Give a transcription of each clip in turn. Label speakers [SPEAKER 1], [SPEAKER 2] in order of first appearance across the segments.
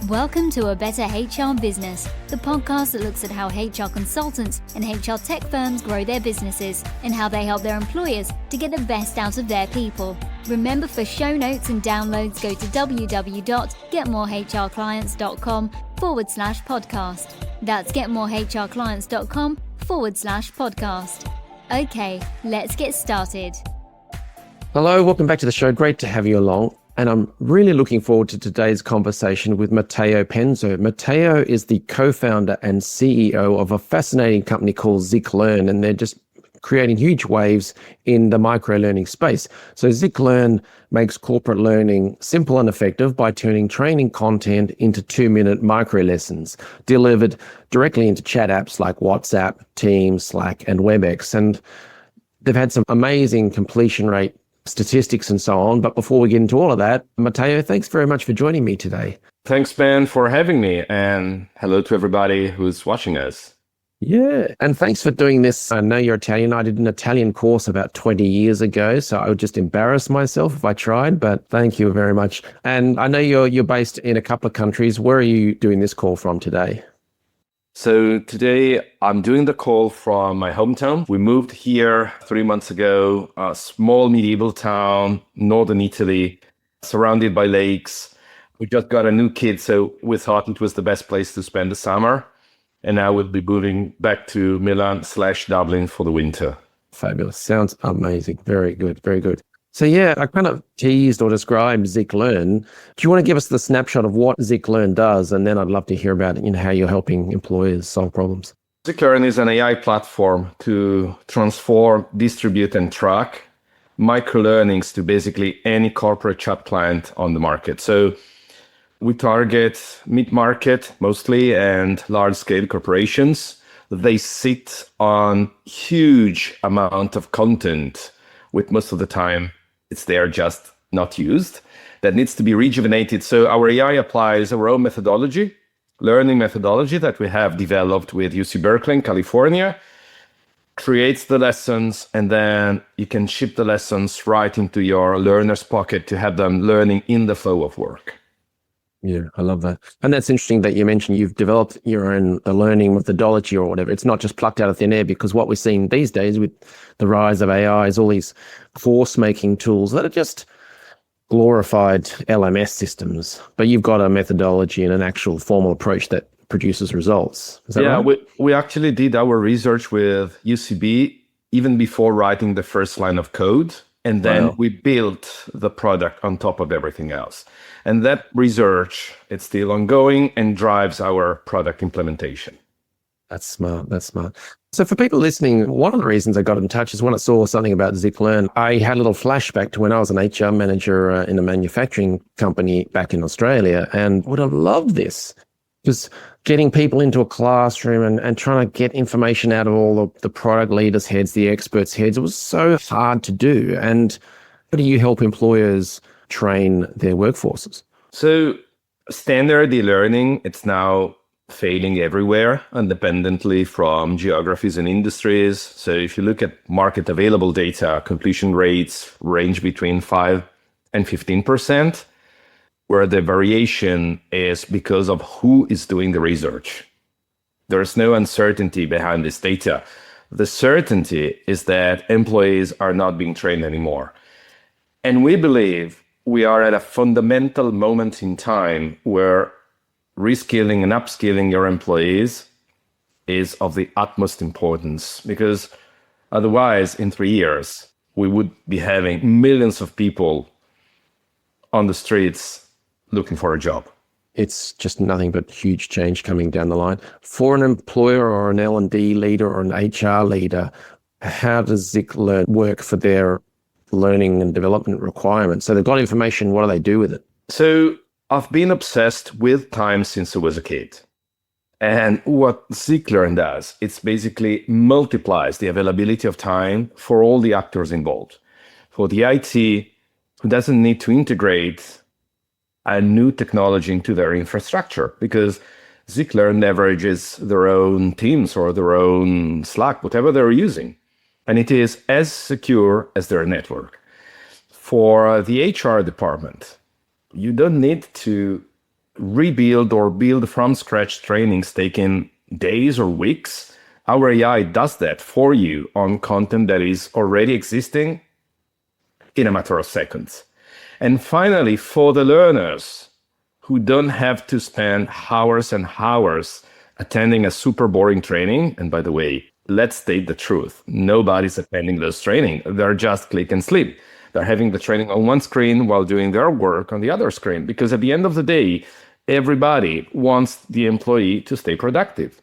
[SPEAKER 1] Welcome to A Better HR Business, the podcast that looks at how HR consultants and HR tech firms grow their businesses and how they help their employers to get the best out of their people. Remember, for show notes and downloads, go to www.getmorehrclients.com/podcast. That's getmorehrclients.com/podcast. Okay, let's get started.
[SPEAKER 2] Hello, welcome back to the show. Great to have you along. And I'm really looking forward to today's conversation with Matteo Penzo. Matteo is the co-founder and CEO of a fascinating company called Zick Learn, and they're just creating huge waves in the microlearning space. So Zick Learn makes corporate learning simple and effective by turning training content into 2-minute micro lessons delivered directly into chat apps like WhatsApp, Teams, Slack, and WebEx. And they've had some amazing completion rate statistics and so on. But before we get into all of that, Matteo, thanks very much for joining me today.
[SPEAKER 3] Thanks, Ben, for having me. And hello to everybody who's watching us.
[SPEAKER 2] Yeah. And thanks for doing this. I know you're Italian. I did an Italian course about 20 years ago, so I would just embarrass myself if I tried, but thank you very much. And I know you're based in a couple of countries. Where are you doing this call from today?
[SPEAKER 3] So today I'm doing the call from my hometown. We moved here 3 months ago, a small medieval town, northern Italy, surrounded by lakes. We just got a new kid, so we thought it was the best place to spend the summer. And now we'll be moving back to Milan/Dublin for the winter.
[SPEAKER 2] Fabulous. Sounds amazing. Very good. Very good. So yeah, I kind of teased or described Zick Learn. Do you want to give us the snapshot of what Zick Learn does? And then I'd love to hear about how you're helping employers solve problems.
[SPEAKER 3] Zick Learn is an AI platform to transform, distribute, and track microlearnings to basically any corporate chat client on the market. So we target mid-market mostly and large-scale corporations. They sit on huge amount of content, with most of the time it's there just not used, that needs to be rejuvenated. So our AI applies our own methodology, learning methodology that we have developed with UC Berkeley in California, creates the lessons, and then you can ship the lessons right into your learner's pocket to have them learning in the flow of work.
[SPEAKER 2] Yeah, I love that. And that's interesting that you mentioned you've developed your own learning methodology or whatever. It's not just plucked out of thin air, because what we're seeing these days with the rise of AI is all these course-making tools that are just glorified LMS systems. But you've got a methodology and an actual formal approach that produces results. Is that right?
[SPEAKER 3] Yeah, we actually did our research with UCB even before writing the first line of code. And then we built the product on top of everything else. And that research, it's still ongoing and drives our product implementation.
[SPEAKER 2] That's smart. That's smart. So for people listening, one of the reasons I got in touch is when I saw something about Zick Learn, I had a little flashback to when I was an HR manager in a manufacturing company back in Australia, and would have loved this. Because getting people into a classroom and trying to get information out of all of the product leaders' heads, the experts' heads, it was so hard to do. And how do you help employers train their workforces?
[SPEAKER 3] So standard e-learning, it's now failing everywhere, independently from geographies and industries. So if you look at market available data, completion rates range between 5 and 15%. Where the variation is because of who is doing the research. There's no uncertainty behind this data. The certainty is that employees are not being trained anymore. And we believe we are at a fundamental moment in time where reskilling and upskilling your employees is of the utmost importance, because otherwise in 3 years, we would be having millions of people on the streets looking for a job.
[SPEAKER 2] It's just nothing but huge change coming down the line. For an employer or an L&D leader or an HR leader, how does Zick Learn work for their learning and development requirements? So they've got information, what do they do with it?
[SPEAKER 3] So I've been obsessed with time since I was a kid. And what Zick Learn does, it's basically multiplies the availability of time for all the actors involved. For the IT, who doesn't need to integrate a new technology into their infrastructure, because Zick Learn leverages their own Teams or their own Slack, whatever they're using. And it is as secure as their network. For the HR department, you don't need to rebuild or build from scratch trainings taking days or weeks, our AI does that for you on content that is already existing in a matter of seconds. And finally, for the learners who don't have to spend hours and hours attending a super boring training, and by the way, let's state the truth, nobody's attending those training. They're just click and sleep. They're having the training on one screen while doing their work on the other screen, because at the end of the day, everybody wants the employee to stay productive.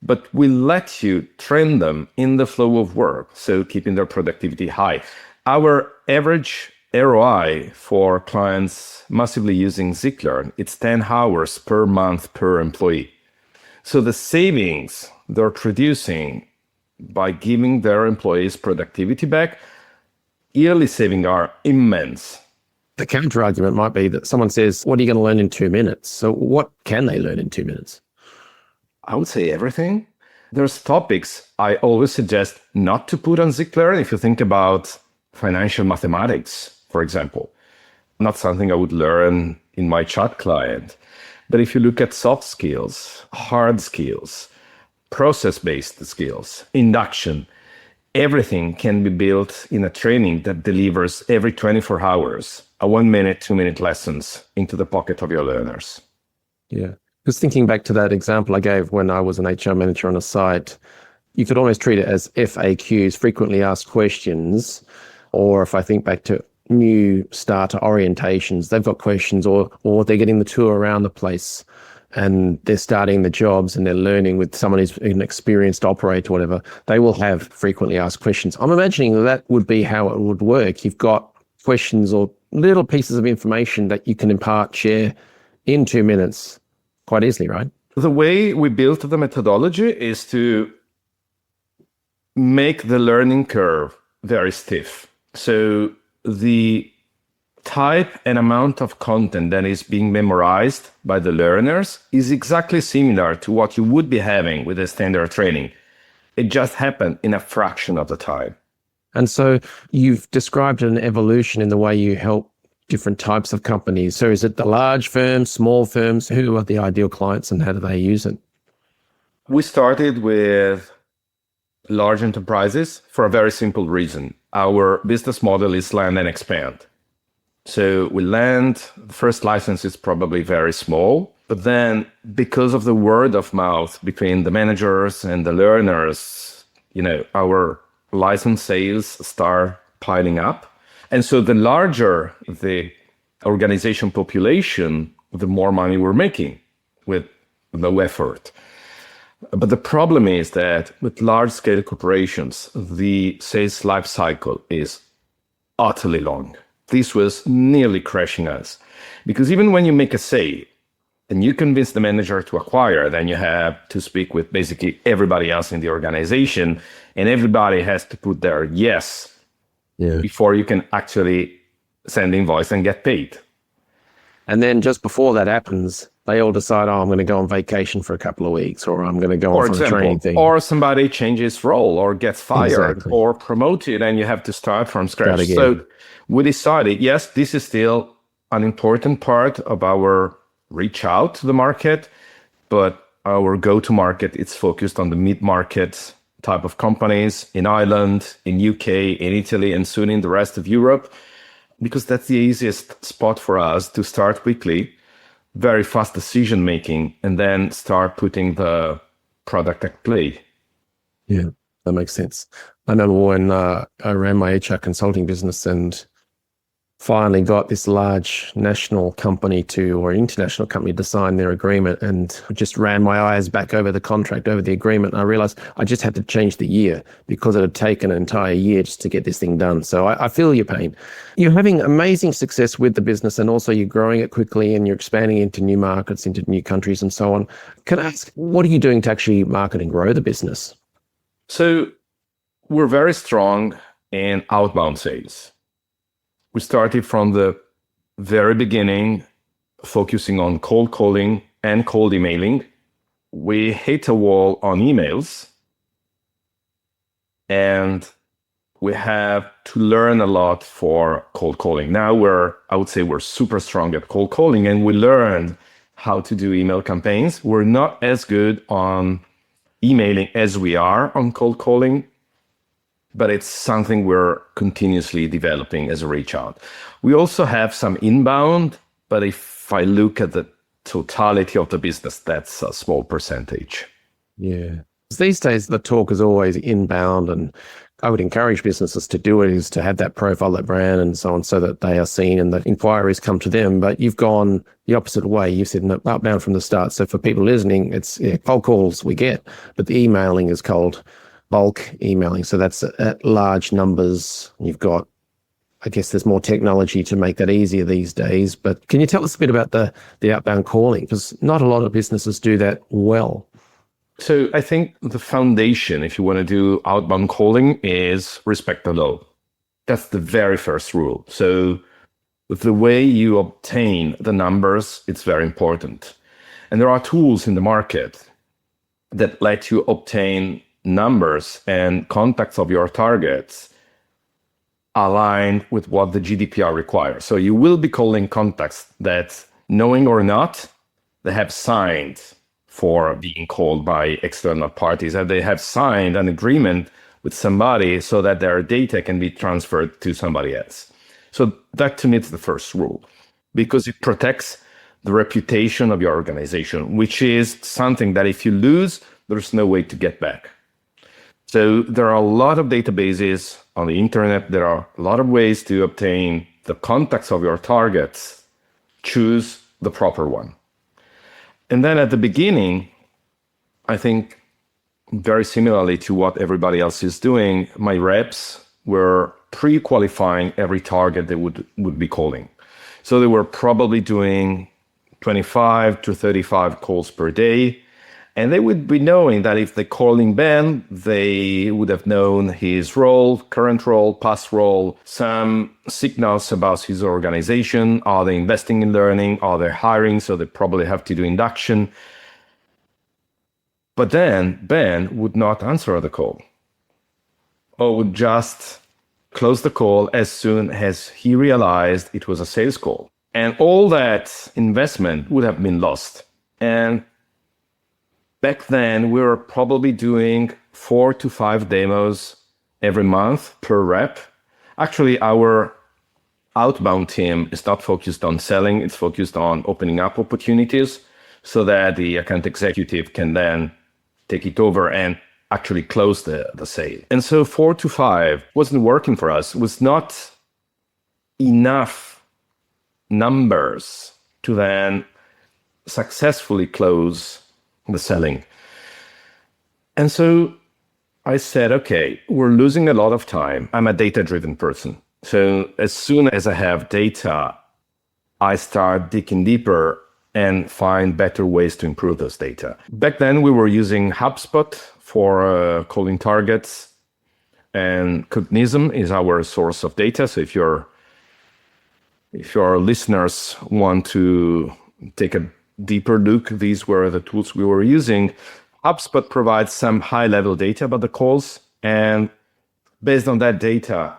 [SPEAKER 3] But we let you train them in the flow of work, so keeping their productivity high. Our average ROI for clients massively using Zick Learn, it's 10 hours per month per employee. So the savings they're producing by giving their employees productivity back, yearly savings are immense.
[SPEAKER 2] The counter argument might be that someone says, what are you going to learn in 2 minutes? So what can they learn in 2 minutes?
[SPEAKER 3] I would say everything. There's topics I always suggest not to put on Zick Learn. If you think about financial mathematics, for example, not something I would learn in my chat client. But if you look at soft skills, hard skills, process-based skills, induction, everything can be built in a training that delivers every 24 hours, a 1 minute, 2 minute lessons into the pocket of your learners.
[SPEAKER 2] Yeah. Because thinking back to that example I gave when I was an HR manager on a site, you could almost treat it as FAQs, frequently asked questions, or if I think back to new starter orientations, they've got questions, or they're getting the tour around the place and they're starting the jobs and they're learning with someone who's an experienced operator or whatever, they will have frequently asked questions. I'm imagining that would be how it would work. You've got questions or little pieces of information that you can impart, share in 2 minutes quite easily, right?
[SPEAKER 3] The way we built the methodology is to make the learning curve very stiff. So the type and amount of content that is being memorized by the learners is exactly similar to what you would be having with a standard training. It just happened in a fraction of the time.
[SPEAKER 2] And so you've described an evolution in the way you help different types of companies. So is it the large firms, small firms? Who are the ideal clients and how do they use it?
[SPEAKER 3] We started with large enterprises for a very simple reason. Our business model is land and expand. So we land, the first license is probably very small, but then because of the word of mouth between the managers and the learners, our license sales start piling up. And so the larger the organization population, the more money we're making with no effort. But the problem is that with large-scale corporations, the sales life cycle is utterly long. This was nearly crashing us. Because even when you make a sale and you convince the manager to acquire, then you have to speak with basically everybody else in the organization, and everybody has to put their yes before you can actually send the invoice and get paid.
[SPEAKER 2] And then just before that happens, they all decide, I'm going to go on vacation for a couple of weeks, or I'm going to go on for a training thing.
[SPEAKER 3] Or somebody changes role or gets fired or promoted and you have to start from scratch. So we decided, yes, this is still an important part of our reach out to the market, but our go-to-market is focused on the mid-market type of companies in Ireland, in UK, in Italy, and soon in the rest of Europe, because that's the easiest spot for us to start quickly, very fast decision making, and then start putting the product at play.
[SPEAKER 2] Yeah, that makes sense. I remember when I ran my HR consulting business and finally got this large national company or international company to sign their agreement, and just ran my eyes back over the contract, over the agreement. And I realized I just had to change the year because it had taken an entire year just to get this thing done. So I feel your pain. You're having amazing success with the business, and also you're growing it quickly and you're expanding into new markets, into new countries and so on. Can I ask, what are you doing to actually market and grow the business?
[SPEAKER 3] So we're very strong in outbound sales. We started from the very beginning, focusing on cold calling and cold emailing. We hit a wall on emails, and we have to learn a lot for cold calling. Now I would say we're super strong at cold calling, and we learned how to do email campaigns. We're not as good on emailing as we are on cold calling, but it's something we're continuously developing as a reach out. We also have some inbound, but if I look at the totality of the business, that's a small percentage.
[SPEAKER 2] Yeah. These days, the talk is always inbound, and I would encourage businesses to do it, is to have that profile, that brand, and so on, so that they are seen and the inquiries come to them. But you've gone the opposite way. You said outbound from the start. So for people listening, it's cold calls we get, but the emailing is cold bulk emailing. So that's at large numbers. You've got, I guess there's more technology to make that easier these days. But can you tell us a bit about the outbound calling? Because not a lot of businesses do that well.
[SPEAKER 3] So I think the foundation, if you want to do outbound calling, is respect the law. That's the very first rule. So the way you obtain the numbers, it's very important. And there are tools in the market that let you obtain numbers and contacts of your targets aligned with what the GDPR requires. So you will be calling contacts that, knowing or not, they have signed for being called by external parties, and they have signed an agreement with somebody so that their data can be transferred to somebody else. So that, to me, is the first rule, because it protects the reputation of your organization, which is something that if you lose, there's no way to get back. So there are a lot of databases on the internet. There are a lot of ways to obtain the contacts of your targets. Choose the proper one. And then at the beginning, I think very similarly to what everybody else is doing, my reps were pre-qualifying every target they would be calling. So they were probably doing 25 to 35 calls per day. And they would be knowing that if they calling Ben, they would have known his role, current role, past role, some signals about his organization. Are they investing in learning? Are they hiring? So they probably have to do induction. But then Ben would not answer the call, or would just close the call as soon as he realized it was a sales call. And all that investment would have been lost. And back then, we were probably doing 4 to 5 demos every month per rep. Actually, our outbound team is not focused on selling. It's focused on opening up opportunities so that the account executive can then take it over and actually close the sale. And so 4 to 5 wasn't working for us. It was not enough numbers to then successfully close the selling. And so I said, okay, we're losing a lot of time. I'm a data-driven person. So as soon as I have data, I start digging deeper and find better ways to improve those data. Back then, we were using HubSpot for calling targets, and Cognism is our source of data. So if your listeners want to take a deeper look, these were the tools we were using. HubSpot provides some high-level data about the calls, and based on that data,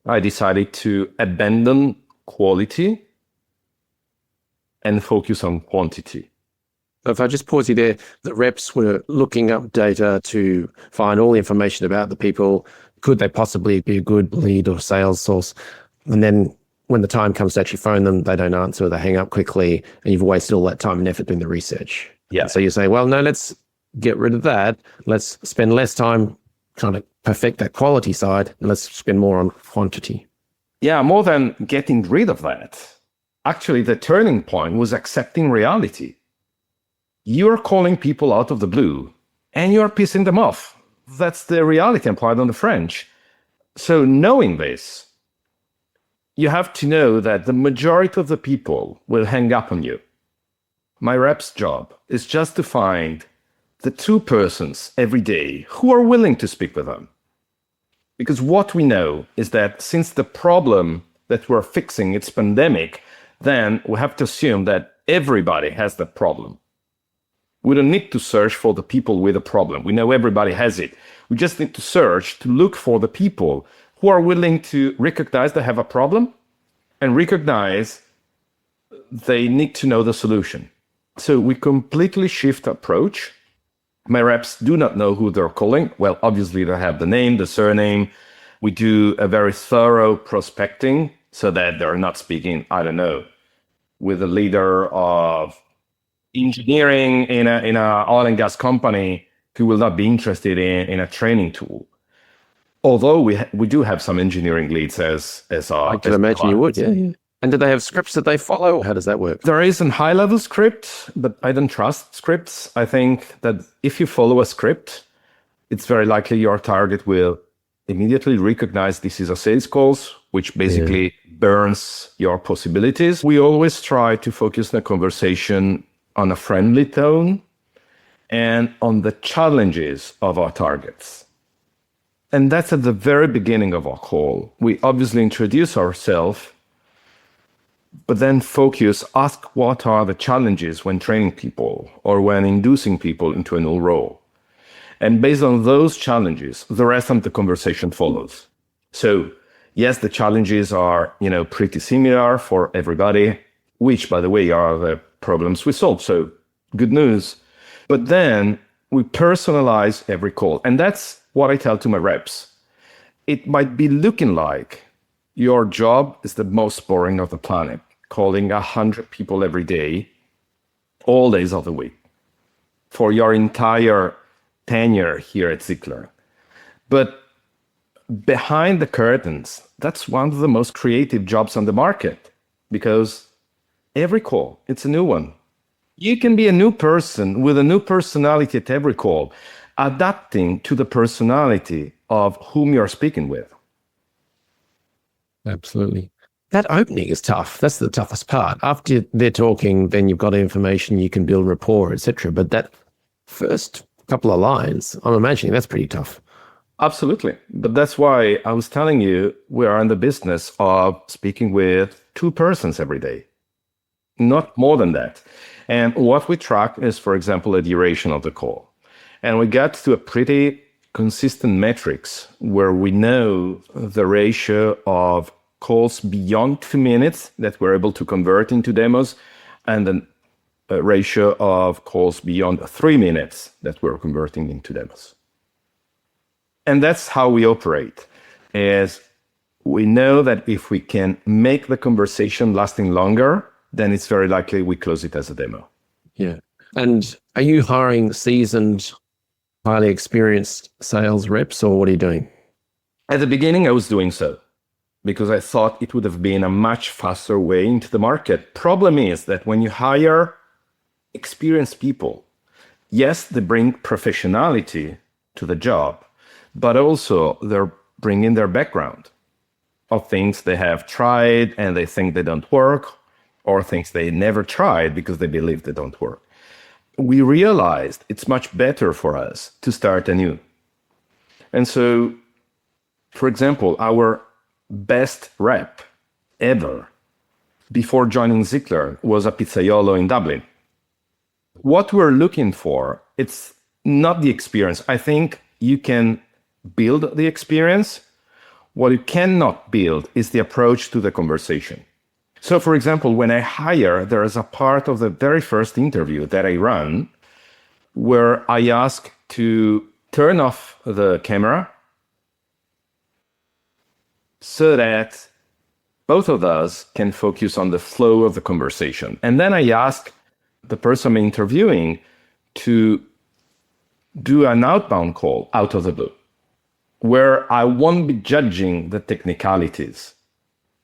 [SPEAKER 3] I decided to abandon quality and focus on quantity.
[SPEAKER 2] If I just pause you there, the reps were looking up data to find all the information about the people. Could they possibly be a good lead or sales source? And then when the time comes to actually phone them, they don't answer, they hang up quickly, and you've wasted all that time and effort doing the research.
[SPEAKER 3] Yeah.
[SPEAKER 2] So you say, well, no, let's get rid of that. Let's spend less time trying to perfect that quality side, and let's spend more on quantity.
[SPEAKER 3] Yeah, more than getting rid of that. Actually, the turning point was accepting reality. You're calling people out of the blue, and you're pissing them off. That's the reality, and pardon the French. So knowing this, you have to know that the majority of the people will hang up on you. My rep's job is just to find the 2 persons every day who are willing to speak with them. Because what we know is that since the problem that we're fixing is pandemic, then we have to assume that everybody has that problem. We don't need to search for the people with a problem. We know everybody has it. We just need to search to look for the people who are willing to recognize they have a problem and recognize they need to know the solution. So we completely shift approach. My reps do not know who they're calling. Well, obviously they have the name, the surname. We do a very thorough prospecting so that they're not speaking, I don't know, with a leader of engineering in a oil and gas company who will not be interested in a training tool. Although we do have some engineering leads as our.
[SPEAKER 2] I can imagine you would, yeah. And do they have scripts that they follow? How does that work?
[SPEAKER 3] There is a high-level script, but I don't trust scripts. I think that if you follow a script, it's very likely your target will immediately recognize this is a sales calls, which basically burns your possibilities. We always try to focus the conversation on a friendly tone and on the challenges of our targets. And that's at the very beginning of our call. We obviously introduce ourselves, but then ask what are the challenges when training people or when inducing people into a new role. And based on those challenges, the rest of the conversation follows. So yes, the challenges are, pretty similar for everybody, which by the way are the problems we solve. So good news. But then we personalize every call. And that's what I tell to my reps. It might be looking like your job is the most boring of the planet, calling 100 people every day, all days of the week, for your entire tenure here at Zick Learn. But behind the curtains, that's one of the most creative jobs on the market, because every call, it's a new one. You can be a new person with a new personality at every call, adapting to the personality of whom you're speaking with.
[SPEAKER 2] Absolutely. That opening is tough. That's the toughest part. After they're talking, then you've got information, you can build rapport, etc. But that first couple of lines, I'm imagining that's pretty tough.
[SPEAKER 3] Absolutely. But that's why I was telling you we are in the business of speaking with two persons every day, not more than that. And what we track is, for example, the duration of the call. And we got to a pretty consistent metrics where we know the ratio of calls beyond 2 minutes that we're able to convert into demos, and then a ratio of calls beyond 3 minutes that we're converting into demos. And that's how we operate, is we know that if we can make the conversation lasting longer, then it's very likely we close it as a demo.
[SPEAKER 2] Yeah. And are you hiring seasoned, highly experienced sales reps, or what are you doing?
[SPEAKER 3] At the beginning, I was doing so because I thought it would have been a much faster way into the market. Problem is that when you hire experienced people, yes, they bring professionality to the job, but also they're bringing their background of things they have tried and they think they don't work, or things they never tried because they believe they don't work. We realized it's much better for us to start anew. And so, for example, our best rep ever before joining Zick Learn was a pizzaiolo in Dublin. What we're looking for, it's not the experience. I think you can build the experience. What you cannot build is the approach to the conversation. So, for example, when I hire, there is a part of the very first interview that I run where I ask to turn off the camera so that both of us can focus on the flow of the conversation. And then I ask the person I'm interviewing to do an outbound call out of the blue, where I won't be judging the technicalities.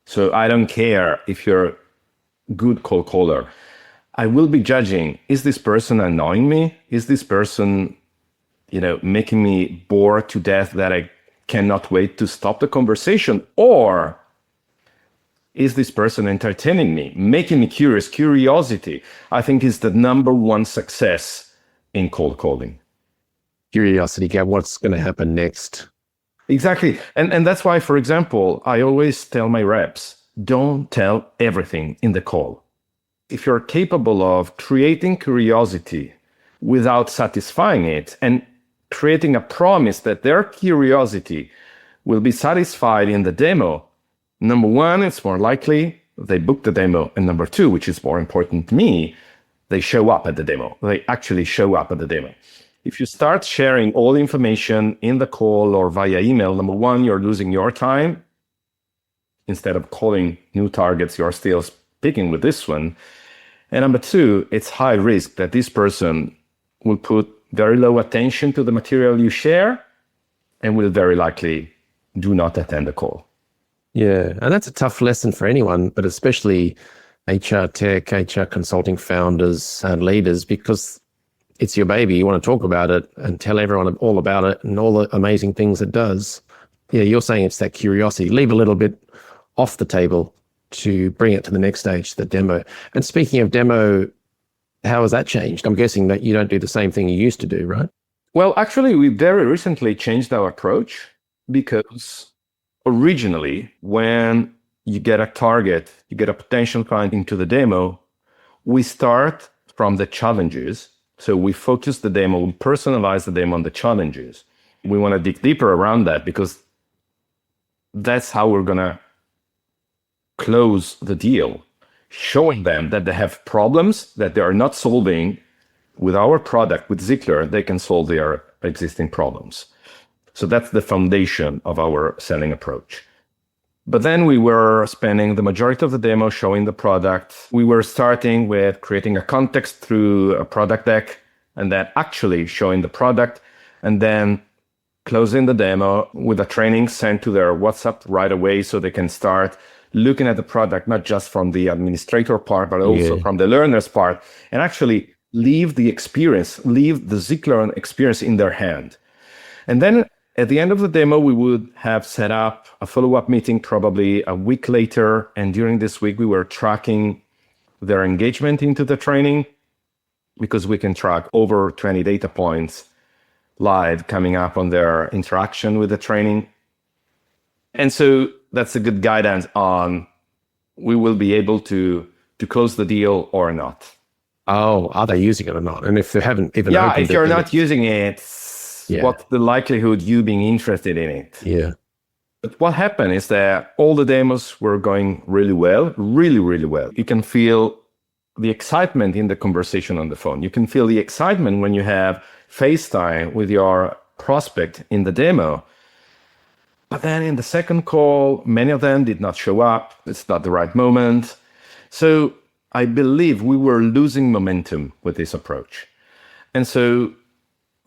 [SPEAKER 3] So I don't care if you're a good cold caller. I will be judging, is this person annoying me? Is this person, making me bored to death that I cannot wait to stop the conversation? Or is this person entertaining me, making me curious? Curiosity, I think, is the number one success in cold calling.
[SPEAKER 2] Curiosity, Gab, what's going to happen next?
[SPEAKER 3] Exactly. And that's why, for example, I always tell my reps, don't tell everything in the call. If you're capable of creating curiosity without satisfying it, and creating a promise that their curiosity will be satisfied in the demo, number one, it's more likely they book the demo. And number two, which is more important to me, they show up at the demo. They actually show up at the demo. If you start sharing all the information in the call or via email, number one, you're losing your time. Instead of calling new targets, you're still speaking with this one. And number two, it's high risk that this person will put very low attention to the material you share and will very likely do not attend the call.
[SPEAKER 2] Yeah, and that's a tough lesson for anyone, but especially HR tech, HR consulting founders and leaders, because it's your baby. You want to talk about it and tell everyone all about it and all the amazing things it does. Yeah, you're saying it's that curiosity. Leave a little bit off the table to bring it to the next stage, the demo. And speaking of demo, how has that changed? I'm guessing that you don't do the same thing you used to do, right?
[SPEAKER 3] Well, actually, we very recently changed our approach because originally, when you get a target, you get a potential client into the demo, we start from the challenges. So we focus the demo, we personalize the demo on the challenges. We want to dig deeper around that because that's how we're going to close the deal, showing them that they have problems that they are not solving with our product, with Zick Learn. They can solve their existing problems. So that's the foundation of our selling approach. But then we were spending the majority of the demo showing the product. We were starting with creating a context through a product deck and then actually showing the product and then closing the demo with a training sent to their WhatsApp right away so they can start looking at the product, not just from the administrator part, but also from the learner's part, and actually leave the Zick Learn experience in their hand. And then at the end of the demo, we would have set up a follow-up meeting probably a week later. And during this week, we were tracking their engagement into the training because we can track over 20 data points live coming up on their interaction with the training. And so that's a good guidance on we will be able to close the deal or not.
[SPEAKER 2] Oh, are they using it or not? And if they haven't even opened it.
[SPEAKER 3] Yeah, if you're not using it, what's the likelihood you being interested in it?
[SPEAKER 2] Yeah.
[SPEAKER 3] But what happened is that all the demos were going really well, really, really well. You can feel the excitement in the conversation on the phone. You can feel the excitement when you have FaceTime with your prospect in the demo. But then in the second call, many of them did not show up. It's not the right moment. So I believe we were losing momentum with this approach. And so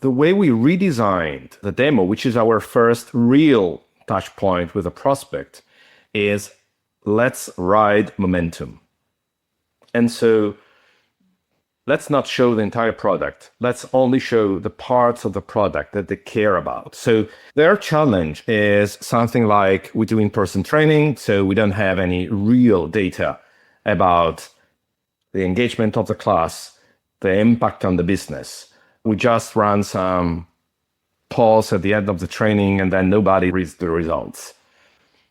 [SPEAKER 3] the way we redesigned the demo, which is our first real touch point with a prospect, is let's ride momentum. And so let's not show the entire product. Let's only show the parts of the product that they care about. So their challenge is something like we do in-person training, so we don't have any real data about the engagement of the class, the impact on the business. We just run some polls at the end of the training and then nobody reads the results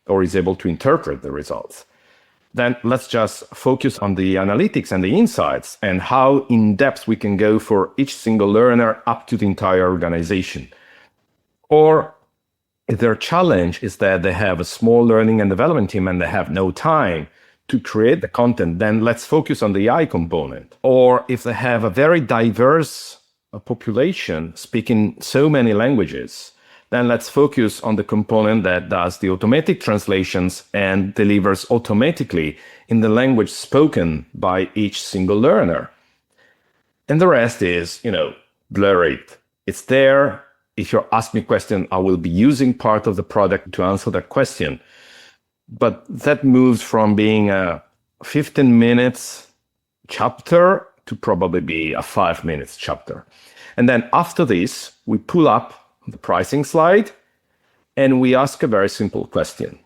[SPEAKER 3] or is able to interpret the results. Then let's just focus on the analytics and the insights and how in depth we can go for each single learner up to the entire organization. Or if their challenge is that they have a small learning and development team and they have no time to create the content, then let's focus on the AI component. Or if they have a very diverse population speaking so many languages, then let's focus on the component that does the automatic translations and delivers automatically in the language spoken by each single learner. And the rest is, blur it. It's there. If you ask me a question, I will be using part of the product to answer that question. But that moves from being a 15 minutes chapter to probably be a 5 minutes chapter. And then after this, we pull up the pricing slide and we ask a very simple question.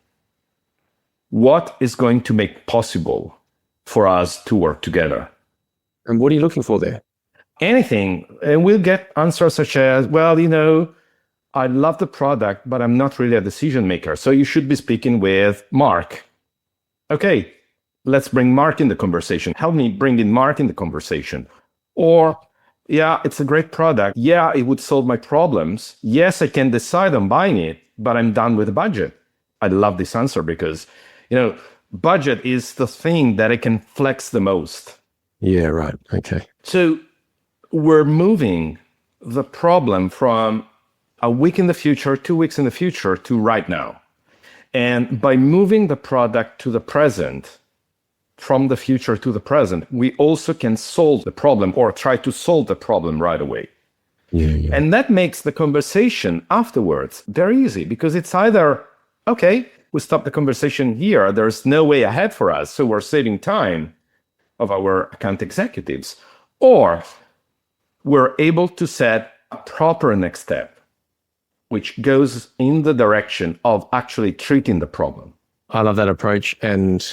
[SPEAKER 3] What is going to make possible for us to work together?
[SPEAKER 2] And what are you looking for there?
[SPEAKER 3] Anything. And we'll get answers such as, I love the product, but I'm not really a decision maker. So you should be speaking with Mark. Okay, let's bring Mark in the conversation. Help me bring in Mark in the conversation. Or Yeah, it's a great product. Yeah, it would solve my problems. Yes, I can decide on buying it, but I'm done with the budget. I love this answer because, budget is the thing that I can flex the most.
[SPEAKER 2] Yeah, right. Okay.
[SPEAKER 3] So we're moving the problem from a week in the future, 2 weeks in the future to right now. And by moving the product to the present, from the future to the present, we also can solve the problem or try to solve the problem right away.
[SPEAKER 2] Yeah.
[SPEAKER 3] And that makes the conversation afterwards very easy because it's either, okay, we stop the conversation here. There's no way ahead for us. So we're saving time of our account executives, or we're able to set a proper next step, which goes in the direction of actually treating the problem.
[SPEAKER 2] I love that approach. And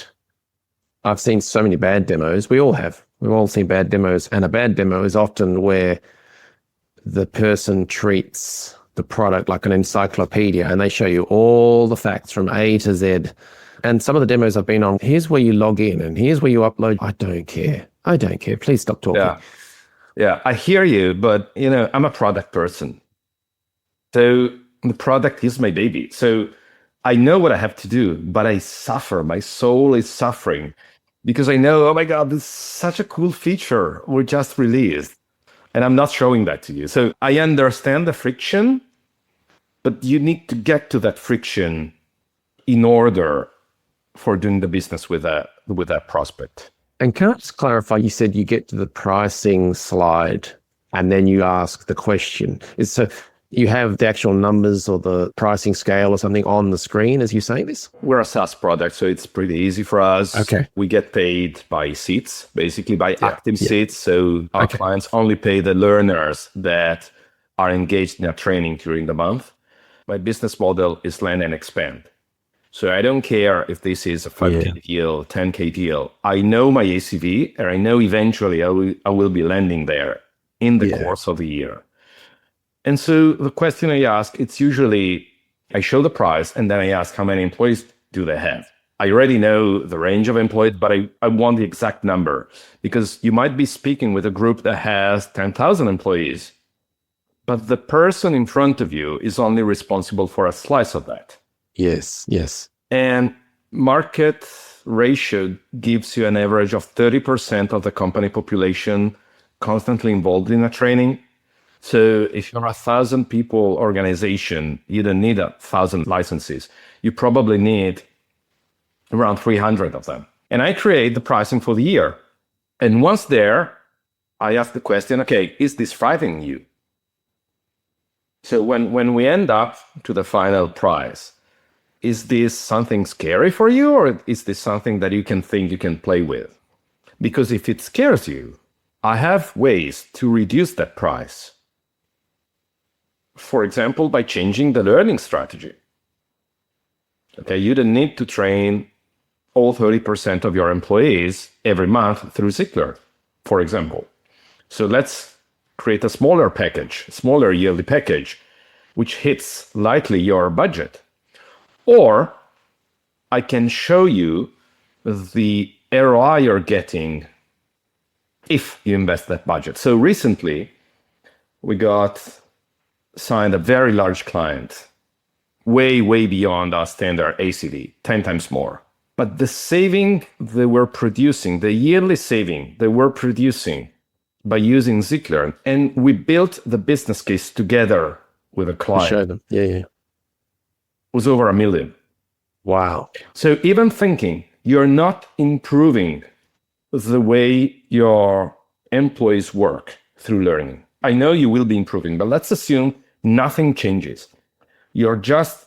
[SPEAKER 2] I've seen so many bad demos. We all have. We've all seen bad demos. And a bad demo is often where the person treats the product like an encyclopedia and they show you all the facts from A to Z. And some of the demos I've been on, here's where you log in and here's where you upload. I don't care. Please stop talking.
[SPEAKER 3] Yeah, I hear you, but I'm a product person. So the product is my baby. So I know what I have to do, but I suffer. My soul is suffering because I know, oh my God, this is such a cool feature we just released. And I'm not showing that to you. So I understand the friction, but you need to get to that friction in order for doing the business with that prospect.
[SPEAKER 2] And can I just clarify, you said you get to the pricing slide and then you ask the question. So you have the actual numbers or the pricing scale or something on the screen as you say this?
[SPEAKER 3] We're a SaaS product, so it's pretty easy for us.
[SPEAKER 2] Okay.
[SPEAKER 3] We get paid by seats, basically by active seats. So our clients only pay the learners that are engaged in a training during the month. My business model is land and expand. So I don't care if this is a 5K deal, 10K deal. I know my ACV, and I know eventually I will be landing there in the course of the year. And so the question I ask, it's usually, I show the price and then I ask how many employees do they have? I already know the range of employees, but I want the exact number because you might be speaking with a group that has 10,000 employees, but the person in front of you is only responsible for a slice of that.
[SPEAKER 2] Yes.
[SPEAKER 3] And market ratio gives you an average of 30% of the company population constantly involved in a training. So if you're a 1,000 people organization, you don't need 1,000 licenses. You probably need around 300 of them. And I create the pricing for the year. And once there, I ask the question, okay, is this frightening you? So when we end up to the final price, is this something scary for you or is this something that you can think you can play with? Because if it scares you, I have ways to reduce that price. For example, by changing the learning strategy. Okay, you don't need to train all 30% of your employees every month through Zick Learn, for example. So let's create a smaller package, smaller yearly package, which hits lightly your budget. Or I can show you the ROI you're getting if you invest that budget. So recently, we signed a very large client, way beyond our standard ACV, 10 times more. But the saving they were producing, the yearly saving they were producing by using Zick Learn, and we built the business case together with a client.
[SPEAKER 2] Show them. Yeah.
[SPEAKER 3] Was over $1 million.
[SPEAKER 2] Wow.
[SPEAKER 3] So even thinking you're not improving the way your employees work through learning. I know you will be improving, but let's assume nothing changes. You're just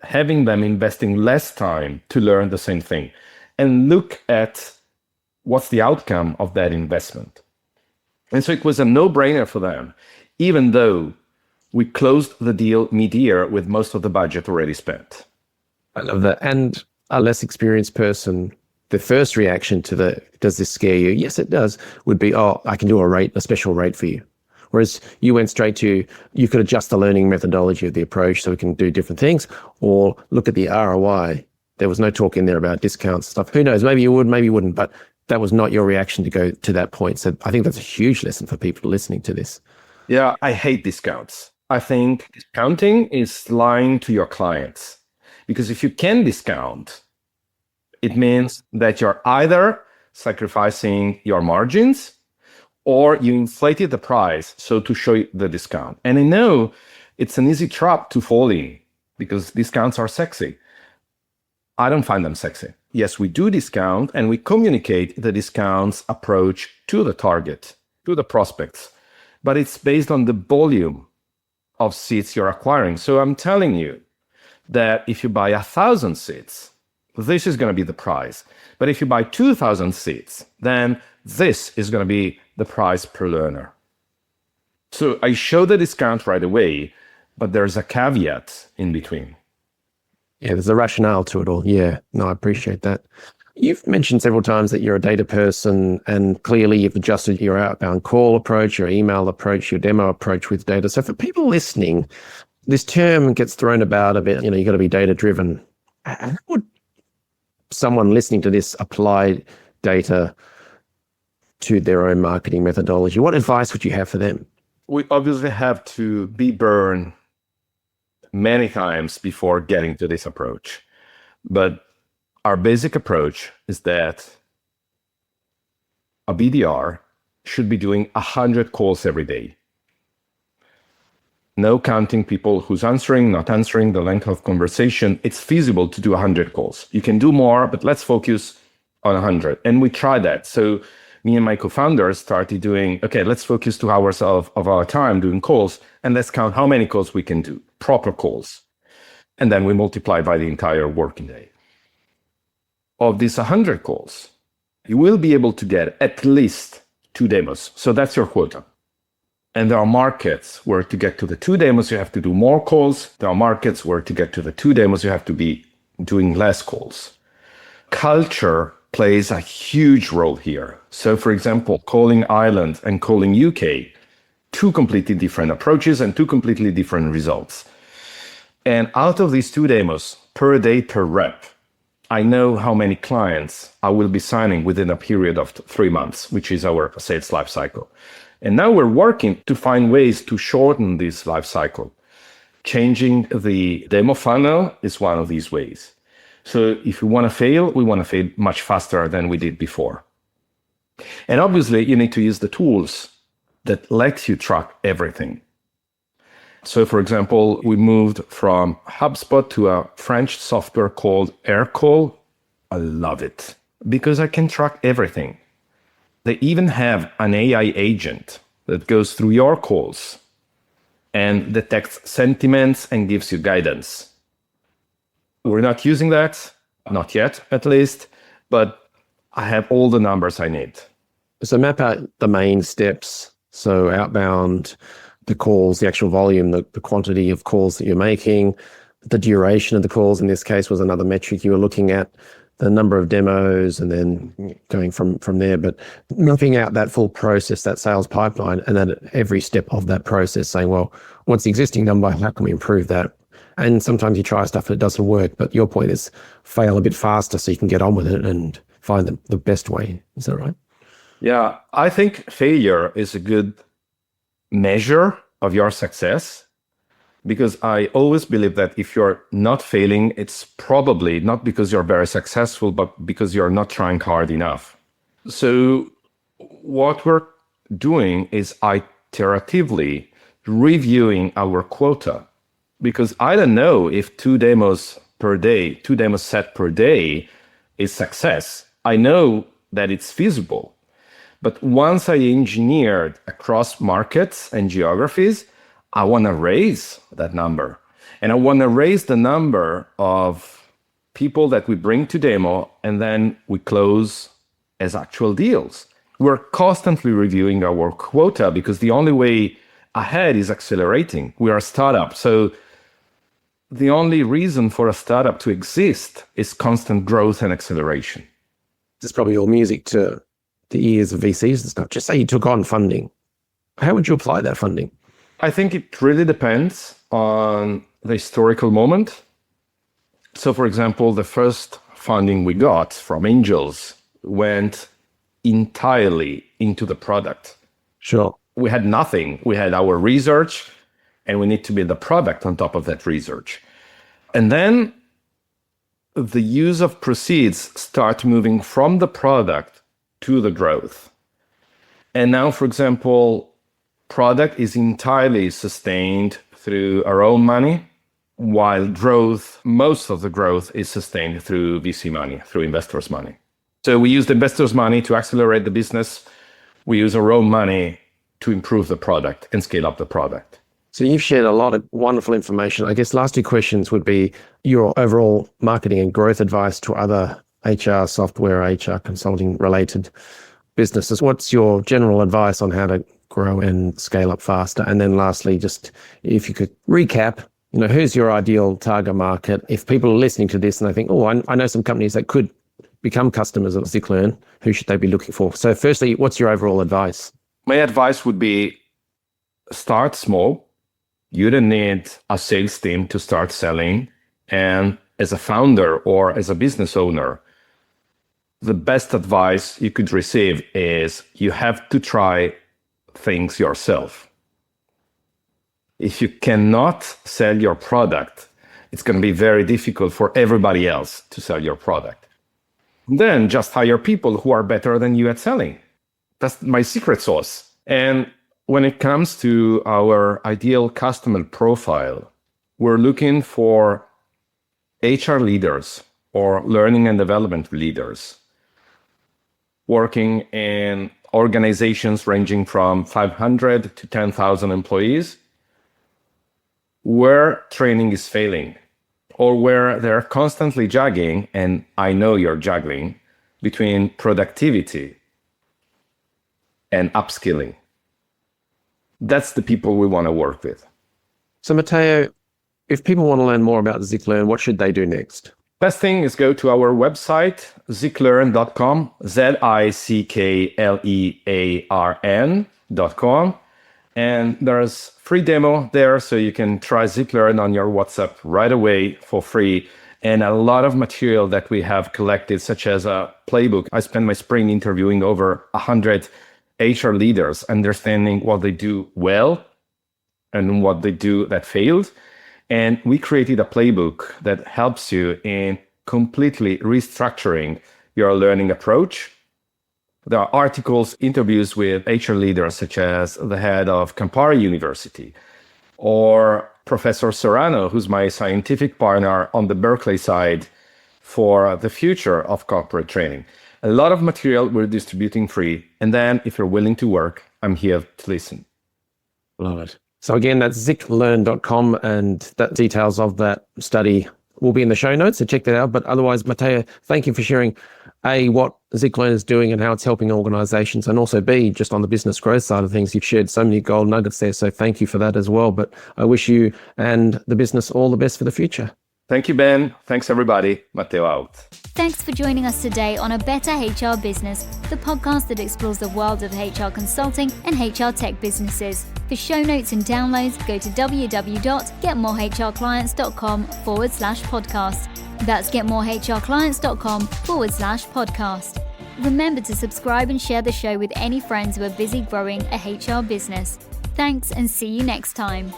[SPEAKER 3] having them investing less time to learn the same thing. And look at what's the outcome of that investment. And so it was a no-brainer for them, even though we closed the deal mid-year with most of the budget already spent.
[SPEAKER 2] I love that. And a less experienced person, the first reaction to does this scare you? Yes, it does, would be, oh, I can do a special rate for you. Whereas you went straight to, you could adjust the learning methodology of the approach so we can do different things, or look at the ROI. There was no talk in there about discounts stuff. Who knows? Maybe you would, maybe you wouldn't. But that was not your reaction to go to that point. So I think that's a huge lesson for people listening to this.
[SPEAKER 3] Yeah, I hate discounts. I think discounting is lying to your clients, because if you can discount, it means that you're either sacrificing your margins or you inflated the price so to show the discount. And I know it's an easy trap to fall in because discounts are sexy. I don't find them sexy. Yes, we do discount and we communicate the discounts approach to the target, to the prospects, but it's based on the volume of seats you're acquiring. So I'm telling you that if you buy 1,000 seats, this is going to be the price. But if you buy 2,000 seats, then this is going to be the price per learner. So I show the discount right away, but there's a caveat in between.
[SPEAKER 2] Yeah, there's a rationale to it all. Yeah, no, I appreciate that. You've mentioned several times that you're a data person, and clearly you've adjusted your outbound call approach, your email approach, your demo approach with data. So for people listening, this term gets thrown about a bit, you've got to be data driven. How would someone listening to this apply data to their own marketing methodology? What advice would you have for them?
[SPEAKER 3] We obviously have to be burned many times before getting to this approach. But our basic approach is that a BDR should be doing 100 calls every day. No counting people who's answering, not answering, the length of conversation. It's feasible to do 100 calls. You can do more, but let's focus on 100. And we tried that. So me and my co-founders started doing, okay, let's focus 2 hours of our time doing calls, and let's count how many calls we can do, proper calls. And then we multiply by the entire working day. Of these 100 calls, you will be able to get at least 2 demos. So that's your quota. And there are markets where to get to the 2 demos, you have to do more calls. There are markets where to get to the 2 demos, you have to be doing less calls. Culture plays a huge role here. So for example, calling Ireland and calling UK, 2 completely different approaches and 2 completely different results. And out of these 2 demos per day per rep, I know how many clients I will be signing within a period of 3 months, which is our sales life cycle. And now we're working to find ways to shorten this life cycle. Changing the demo funnel is one of these ways. So if we want to fail, we want to fail much faster than we did before. And obviously, you need to use the tools that let you track everything. So for example, we moved from HubSpot to a French software called Aircall. I love it because I can track everything. They even have an AI agent that goes through your calls and detects sentiments and gives you guidance. We're not using that, not yet at least, but I have all the numbers I need.
[SPEAKER 2] So map out the main steps. So outbound, the calls, the actual volume, the quantity of calls that you're making, the duration of the calls in this case was another metric you were looking at, the number of demos, and then going from there. But mapping out that full process, that sales pipeline, and then at every step of that process saying, well, what's the existing number? How can we improve that? And sometimes you try stuff that doesn't work, but your point is fail a bit faster so you can get on with it and find the best way. Is that right?
[SPEAKER 3] Yeah, I think failure is a good measure of your success, because I always believe that if you're not failing, it's probably not because you're very successful, but because you're not trying hard enough. So what we're doing is iteratively reviewing our quota, because I don't know if 2 demos per day, 2 demos set per day is success. I know that it's feasible. But once I engineered across markets and geographies, I want to raise that number. And I want to raise the number of people that we bring to demo and then we close as actual deals. We're constantly reviewing our quota because the only way ahead is accelerating. We are a startup. So the only reason for a startup to exist is constant growth and acceleration.
[SPEAKER 2] This is probably all music to the ears of VCs and stuff. Just say you took on funding. How would you apply that funding?
[SPEAKER 3] I think it really depends on the historical moment. So for example, the first funding we got from angels went entirely into the product.
[SPEAKER 2] Sure.
[SPEAKER 3] We had nothing. We had our research, and we need to build a product on top of that research. And then the use of proceeds start moving from the product to the growth. And now, for example, product is entirely sustained through our own money, while growth, most of the growth is sustained through VC money, through investors' money. So we use the investors' money to accelerate the business. We use our own money to improve the product and scale up the product.
[SPEAKER 2] So you've shared a lot of wonderful information. I guess last two questions would be your overall marketing and growth advice to other HR software, HR consulting related businesses. What's your general advice on how to grow and scale up faster? And then lastly, just if you could recap, who's your ideal target market? If people are listening to this and they think, I know some companies that could become customers of Zick Learn, who should they be looking for? So firstly, what's your overall advice?
[SPEAKER 3] My advice would be start small. You don't need a sales team to start selling. And as a founder or as a business owner, the best advice you could receive is you have to try things yourself. If you cannot sell your product, it's going to be very difficult for everybody else to sell your product. Then just hire people who are better than you at selling. That's my secret sauce. And when it comes to our ideal customer profile, we're looking for HR leaders or learning and development leaders working in organizations ranging from 500 to 10,000 employees, where training is failing or where they're constantly juggling, and I know you're juggling, between productivity and upskilling. That's the people we want to work with.
[SPEAKER 2] So Matteo, if people want to learn more about Zick Learn, what should they do next?
[SPEAKER 3] Best thing is go to our website, zicklearn.com, zicklearn.com. And there's free demo there, so you can try Zick Learn on your WhatsApp right away for free. And a lot of material that we have collected, such as a playbook. I spent my spring interviewing over 100 HR leaders, understanding what they do well and what they do that failed. And we created a playbook that helps you in completely restructuring your learning approach. There are articles, interviews with HR leaders, such as the head of Campari University, or Professor Serrano, who's my scientific partner on the Berkeley side for the future of corporate training. A lot of material we're distributing free. And then if you're willing to work, I'm here to listen.
[SPEAKER 2] Love it. So again, that's zicklearn.com, and the details of that study will be in the show notes, so check that out. But otherwise, Matteo, thank you for sharing, A, what Zick Learn is doing and how it's helping organizations, and also B, just on the business growth side of things. You've shared so many gold nuggets there, so thank you for that as well. But I wish you and the business all the best for the future.
[SPEAKER 3] Thank you, Ben. Thanks, everybody. Matteo out.
[SPEAKER 1] Thanks for joining us today on A Better HR Business, the podcast that explores the world of HR consulting and HR tech businesses. For show notes and downloads, go to www.getmorehrclients.com/podcast. That's getmorehrclients.com/podcast. Remember to subscribe and share the show with any friends who are busy growing a HR business. Thanks, and see you next time.